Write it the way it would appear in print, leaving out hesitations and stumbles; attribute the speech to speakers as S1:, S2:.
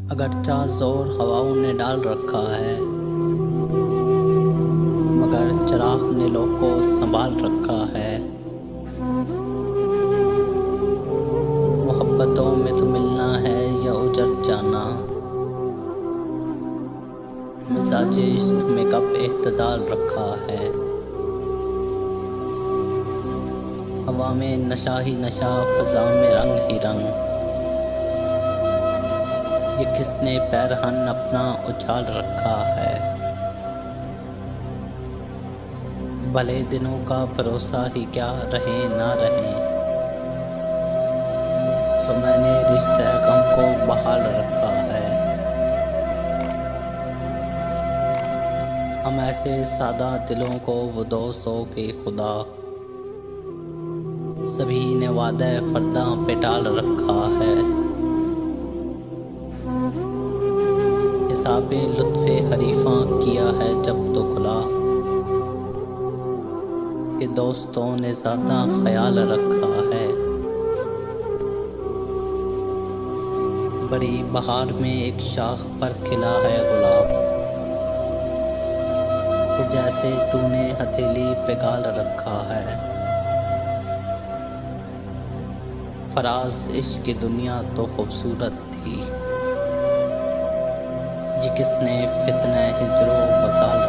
S1: अगरचा जोर हवाओं ने डाल रखा है, मगर चिराग ने लोग को संभाल रखा है। मोहब्बतों में तो मिलना है या उजड़ जाना, मिजाज इश्क में कब एतदाल रखा है। हवा में नशा ही नशा, फिजा में रंग ही रंग, ये किसने पैरहन अपना उछाल रखा है। भले दिनों का भरोसा ही क्या रहे ना रहे, सो मैंने रिश्ते गम को बहाल रखा है। हम ऐसे सादा दिलों को वो दोस्तों के खुदा, सभी ने वादे फरदा पे टाल रखा है। हिसाबे लुत्फे हरीफा किया है जब तो खुला, कि दोस्तों ने ज़्यादा ख्याल रखा है। बड़ी बहार में एक शाख पर खिला है गुलाब, कि जैसे तूने हथेली पे गाल रखा है। फराज इश्क की दुनिया तो खूबसूरत थी, ये किसने फितने हिजरो मसाल